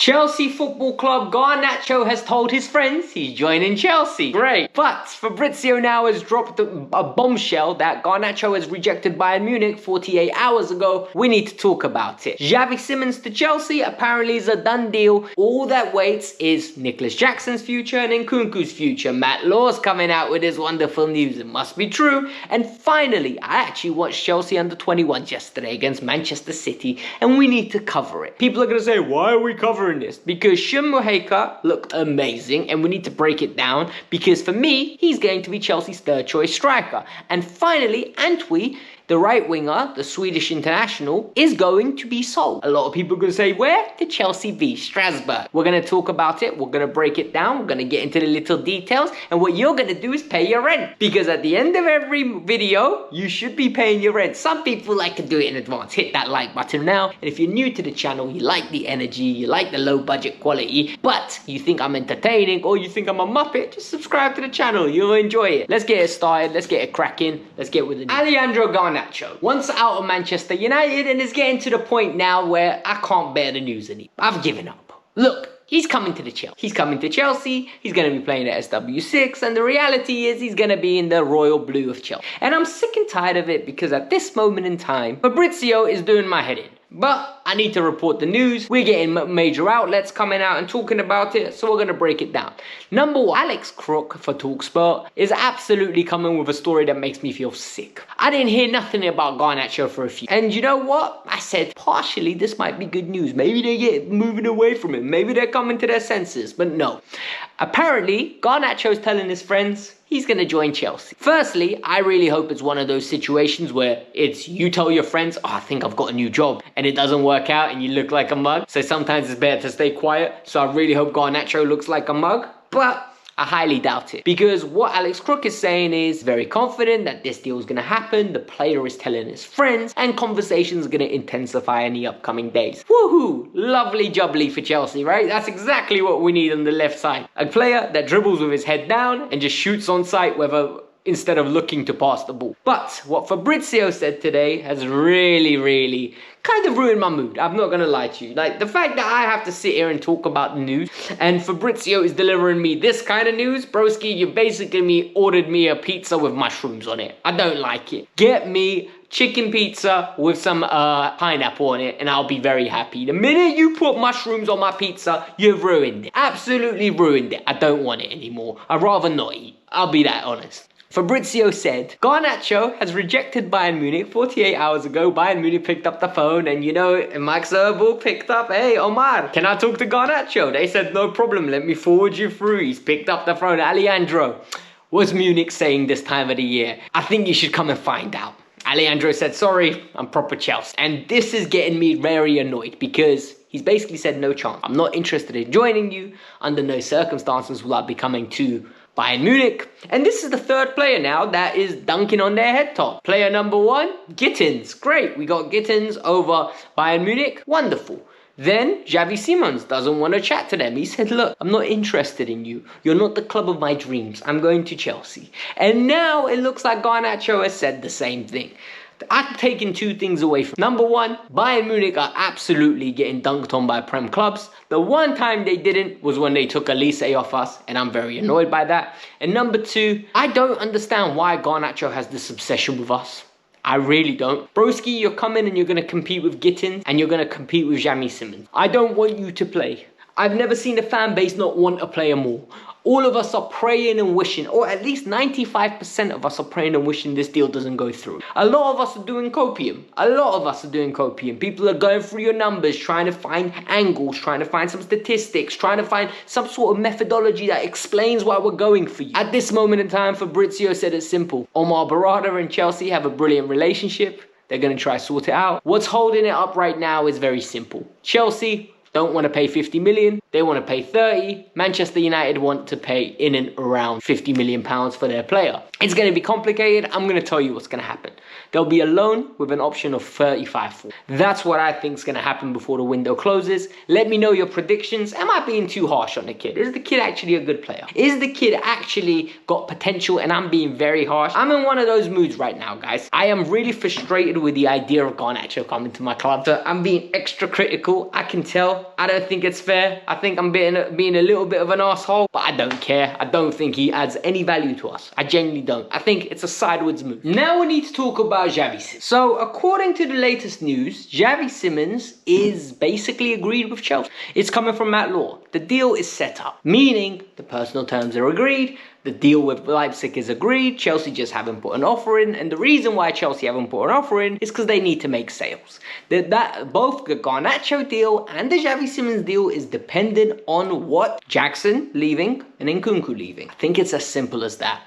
Chelsea Football Club Garnacho has told his friends he's joining Chelsea. Great. But Fabrizio now has dropped a bombshell that Garnacho has rejected Bayern Munich 48 hours ago. We need to talk about it. Xavi Simons to Chelsea apparently is a done deal. All that waits is Nicholas Jackson's future and Nkunku's future. Matt Law's coming out with his wonderful news. It must be true. And finally, I actually watched Chelsea under-21s yesterday against Manchester City, and we need to cover it. People are going to say, why are we covering this? Because Shummuheka looked amazing, and we need to break it down because for me, he's going to be Chelsea's third choice striker. And finally, Antwi, the right winger, the Swedish international, is going to be sold. A lot of people are going to say, where? To Chelsea v Strasbourg. We're going to talk about it. We're going to break it down. We're going to get into the little details. And what you're going to do is pay your rent. Because at the end of every video, you should be paying your rent. Some people like to do it in advance. Hit that like button now. And if you're new to the channel, you like the energy, you like the low budget quality, but you think I'm entertaining or you think I'm a muppet, just subscribe to the channel. You'll enjoy it. Let's get it started. Let's get it cracking. Let's get with it. Alejandro Garnacho. Once out of Manchester United, and is getting to the point now where I can't bear the news anymore. I've given up. Look, he's coming to the Chelsea. He's coming to Chelsea. He's going to be playing at SW6, and the reality is he's going to be in the royal blue of Chelsea. And I'm sick and tired of it because at this moment in time, Fabrizio is doing my head in. But I need to report the news. We're getting major outlets coming out and talking about it, so we're going to break it down. Number one, Alex Crook for TalkSport is absolutely coming with a story that makes me feel sick. I didn't hear nothing about Garnacho for a few. And you know what? I said, partially, this might be good news. Maybe they get moving away from him. Maybe they're coming to their senses. But no. Apparently, Garnacho's telling his friends he's going to join Chelsea. Firstly, I really hope it's one of those situations where it's you tell your friends, oh, I think I've got a new job, and it doesn't work out and you look like a mug. So sometimes it's better to stay quiet. So I really hope Garnacho looks like a mug, but I highly doubt it. Because what Alex Crook is saying is very confident that this deal is going to happen. The player is telling his friends, and conversations are going to intensify in the upcoming days. Woohoo! Lovely jubbly for Chelsea, right? That's exactly what we need on the left side. A player that dribbles with his head down and just shoots on sight instead of looking to pass the ball. But what Fabrizio said today has really kind of ruined my mood. I'm not gonna lie to you. Like, the fact that I have to sit here and talk about the news and Fabrizio is delivering me this kind of news, broski, you basically ordered me a pizza with mushrooms on it. I don't like it. Get me chicken pizza with some pineapple on it and I'll be very happy. The minute you put mushrooms on my pizza, you've ruined it. Absolutely ruined it. I don't want it anymore. I'd rather not eat. I'll be that honest. Fabrizio said, Garnacho has rejected Bayern Munich 48 hours ago. Bayern Munich picked up the phone and, you know, Max Erbel picked up, hey, Omar, can I talk to Garnacho? They said, no problem, let me forward you through. He's picked up the phone. Alejandro, what's Munich saying this time of the year? I think you should come and find out. Alejandro said, sorry, I'm proper Chelsea. And this is getting me very annoyed because he's basically said, no chance. I'm not interested in joining you. Under no circumstances will I be coming to Bayern Munich. And this is the third player now that is dunking on their head top. Player number one, Gittins. Great, we got Gittins over Bayern Munich. Wonderful. Then Xavi Simons doesn't want to chat to them. He said, look, I'm not interested in you. You're not the club of my dreams. I'm going to Chelsea. And now it looks like Garnacho has said the same thing. I've taken two things away from. Number one, Bayern Munich are absolutely getting dunked on by Prem clubs. The one time they didn't was when they took Elise off us, and I'm very annoyed by that. And number two, I don't understand why Garnacho has this obsession with us. I really don't. Broski, you're coming and you're going to compete with Gittins and you're going to compete with Xavi Simons. I don't want you to play. I've never seen a fan base not want a player more. All of us are praying and wishing, or at least 95% of us are praying and wishing this deal doesn't go through. A lot of us are doing copium. People are going through your numbers, trying to find angles, trying to find some statistics, trying to find some sort of methodology that explains why we're going for you. At this moment in time, Fabrizio said it's simple. Omar Barada and Chelsea have a brilliant relationship. They're going to try to sort it out. What's holding it up right now is very simple. Chelsea don't want to pay 50 million. They want to pay 30. Manchester United want to pay in and around 50 million pounds for their player. It's going to be complicated. I'm going to tell you what's going to happen. There'll be a loan with an option of 35 for. That's what I think is going to happen before the window closes. Let me know your predictions. Am I being too harsh on the kid? Is the kid actually a good player? Is the kid actually got potential and I'm being very harsh? I'm in one of those moods right now, guys. I am really frustrated with the idea of Garnacho coming to my club. So I'm being extra critical. I can tell. I don't think it's fair. I think I'm being a little bit of an asshole, but I don't care. I don't think he adds any value to us. I genuinely don't. I think it's a sideways move. Now we need to talk about Xavi Simons. So according to the latest news, Xavi Simons is basically agreed with Chelsea. It's coming from Matt Law. The deal is set up, meaning the personal terms are agreed. The deal with Leipzig is agreed. Chelsea just haven't put an offer in. And the reason why Chelsea haven't put an offer in is because they need to make sales. Both the Garnacho deal and the Xavi Simons deal is dependent on what? Jackson leaving and Nkunku leaving. I think it's as simple as that.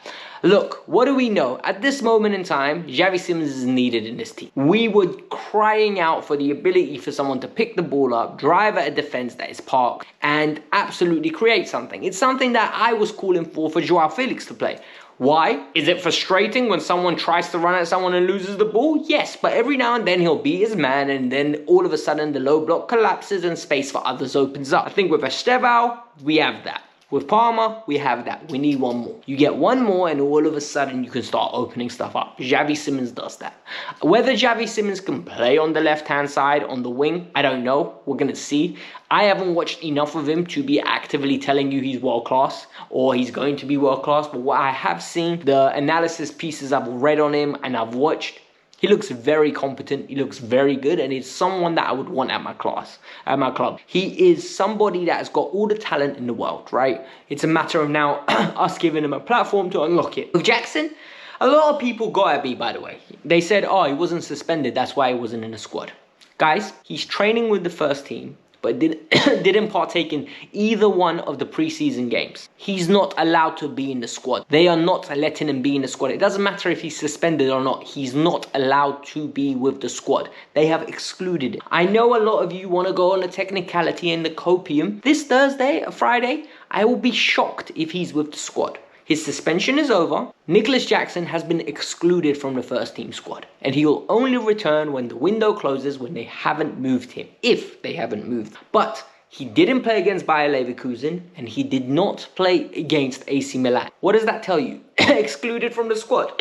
Look, what do we know? At this moment in time, Xavi Simons is needed in this team. We were crying out for the ability for someone to pick the ball up, drive at a defense that is parked, and absolutely create something. It's something that I was calling for Joao Felix to play. Why? Is it frustrating when someone tries to run at someone and loses the ball? Yes, but every now and then he'll beat his man and then all of a sudden the low block collapses and space for others opens up. I think with Estevao, we have that. With Palmer, we have that. We need one more. You get one more and all of a sudden you can start opening stuff up. Xavi Simons does that. Whether Xavi Simons can play on the left-hand side, on the wing, I don't know. We're going to see. I haven't watched enough of him to be actively telling you he's world-class or he's going to be world-class. But what I have seen, the analysis pieces I've read on him and I've watched, he looks very competent. He looks very good. And he's someone that I would want at my club. He is somebody that has got all the talent in the world, right? It's a matter of now us giving him a platform to unlock it. With Jackson, a lot of people got at me, by the way. They said, oh, he wasn't suspended. That's why he wasn't in the squad. Guys, he's training with the first team, but didn't partake in either one of the preseason games. He's not allowed to be in the squad. They are not letting him be in the squad. It doesn't matter if he's suspended or not. He's not allowed to be with the squad. They have excluded it. I know a lot of you want to go on the technicality and the copium. This Thursday, Friday, I will be shocked if he's with the squad. His suspension is over. Nicholas Jackson has been excluded from the first team squad. And he will only return when the window closes, when they haven't moved him. If they haven't moved. But he didn't play against Bayer Leverkusen. And he did not play against AC Milan. What does that tell you? Excluded from the squad.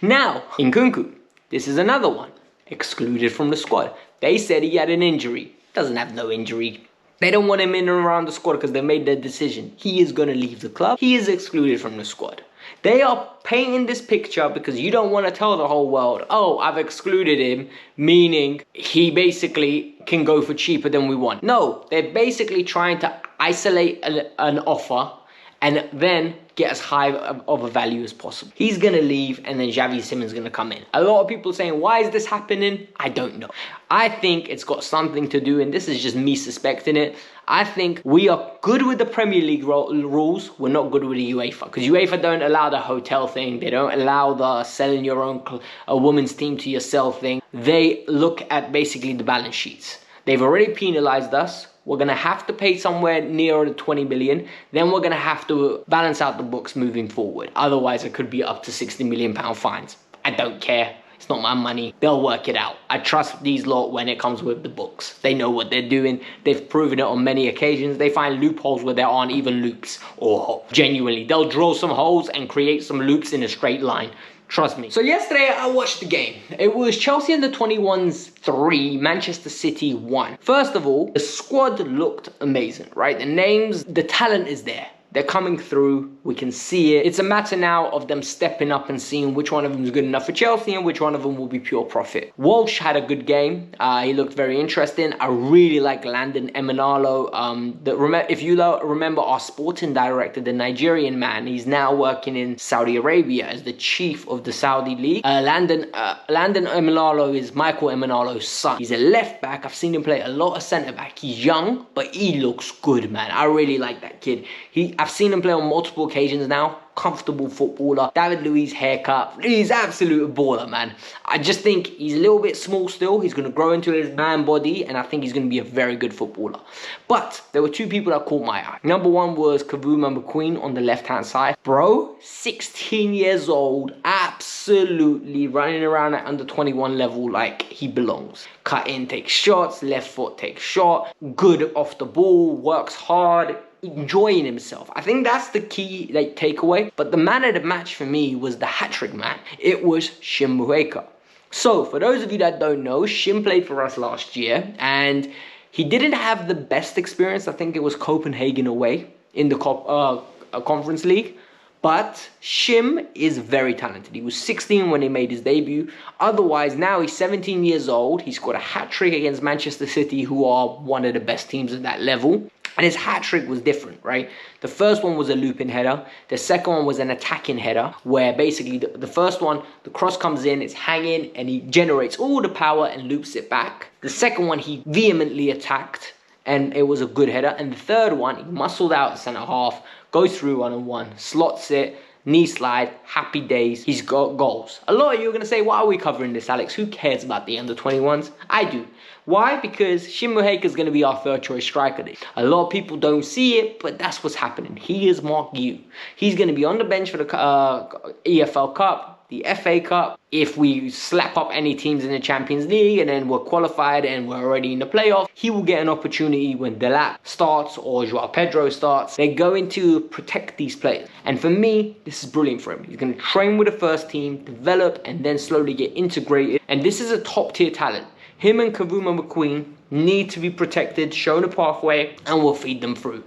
Now, Nkunku. This is another one. Excluded from the squad. They said he had an injury. Doesn't have no injury. They don't want him in and around the squad because they made their decision. He is going to leave the club. He is excluded from the squad. They are painting this picture because you don't want to tell the whole world, oh, I've excluded him, meaning he basically can go for cheaper than we want. No, they're basically trying to isolate an offer and then get as high of a value as possible. He's going to leave and then Xavi Simons is going to come in. A lot of people saying, why is this happening? I don't know. I think it's got something to do, and this is just me suspecting it. I think we are good with the Premier League rules. We're not good with the UEFA. Because UEFA don't allow the hotel thing. They don't allow the selling your own a women's team to yourself thing. They look at basically the balance sheets. They've already penalized us. We're going to have to pay somewhere near the 20 million. Then we're going to have to balance out the books moving forward. Otherwise, it could be up to £60 million fines. I don't care. It's not my money. They'll work it out. I trust these lot when it comes with the books. They know what they're doing. They've proven it on many occasions. They find loopholes where there aren't even loops or holes. Genuinely, they'll drill some holes and create some loops in a straight line. Trust me. So yesterday I watched the game. It was Chelsea under 21s 3, Manchester City 1. First of all, the squad looked amazing, right? The names, the talent is there. They're coming through. We can see it. It's a matter now of them stepping up and seeing which one of them is good enough for Chelsea and which one of them will be pure profit. Walsh had a good game. He looked very interesting. I really like Landon Emenalo. If you remember our sporting director, the Nigerian man, he's now working in Saudi Arabia as the chief of the Saudi league. Landon Emenalo is Michael Emenalo's son. He's a left back. I've seen him play a lot of centre back. He's young, but he looks good, man. I really like that kid. I've I've seen him play on multiple occasions now. Comfortable footballer. David Luiz haircut. He's absolute baller, man. I just think he's a little bit small still. He's going to grow into his man body, and I think he's going to be a very good footballer. But there were two people that caught my eye. Number one was Kavuma McQueen on the left-hand side. Bro, 16 years old, absolutely running around at under 21 level like he belongs. Cut in, takes shots, left foot takes shot, good off the ball, works hard, enjoying himself. I think that's the key takeaway. But the man of the match for me was the hat-trick man. It was Shim Muheka. So for those of you that don't know, Shim played for us last year and he didn't have the best experience. I think it was Copenhagen away in the Conference League. But Shim is very talented. He was 16 when he made his debut. Otherwise, now he's 17 years old. He scored a hat-trick against Manchester City, who are one of the best teams at that level. And his hat-trick was different, right? The first one was a looping header. The second one was an attacking header, where basically the first one, the cross comes in, it's hanging, and he generates all the power and loops it back. The second one, he vehemently attacked, and it was a good header. And the third one, he muscled out centre half, goes through 1-on-1, slots it, knee slide, happy days, he's got goals. A lot of you are going to say, why are we covering this, Alex? Who cares about the under-21s? I do. Why? Because Shim Muheka is going to be our third choice striker. A lot of people don't see it, but that's what's happening. He is Mark Yu. He's going to be on the bench for the EFL Cup, the FA Cup. If we slap up any teams in the Champions League and then we're qualified and we're already in the playoff, he will get an opportunity when Delap starts or Joao Pedro starts. They're going to protect these players. And for me, this is brilliant for him. He's going to train with the first team, develop, and then slowly get integrated. And this is a top-tier talent. Him and Kavuma McQueen need to be protected, shown a pathway, and we'll feed them through.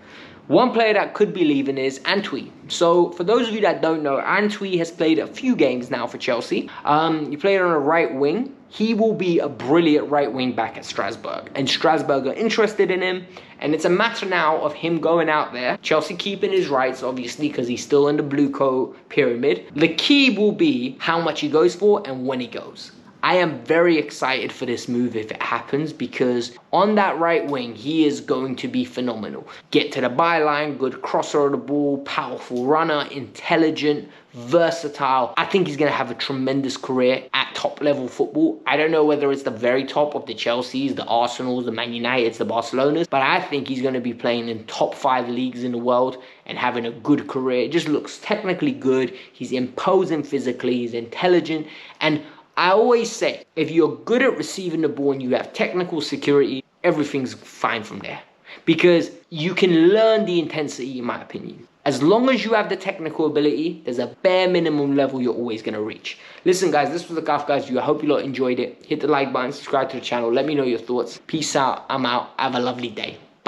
One player that could be leaving is Antwi. So for those of you that don't know, Antwi has played a few games now for Chelsea. He played on a right wing. He will be a brilliant right wing back at Strasbourg. And Strasbourg are interested in him. And it's a matter now of him going out there. Chelsea keeping his rights, obviously, because he's still in the blue coat pyramid. The key will be how much he goes for and when he goes. I am very excited for this move if it happens, because on that right wing, he is going to be phenomenal. Get to the byline, good crosser of the ball, powerful runner, intelligent, versatile. I think he's going to have a tremendous career at top level football. I don't know whether it's the very top of the Chelseas, the Arsenals, the Man Uniteds, the Barcelonas, but I think he's going to be playing in top 5 leagues in the world and having a good career. It just looks technically good. He's imposing physically, he's intelligent, and I always say, if you're good at receiving the ball and you have technical security, everything's fine from there. Because you can learn the intensity, in my opinion. As long as you have the technical ability, there's a bare minimum level you're always going to reach. Listen, guys, this was the Kavkas View. I hope you lot enjoyed it. Hit the like button, subscribe to the channel. Let me know your thoughts. Peace out. I'm out. Have a lovely day.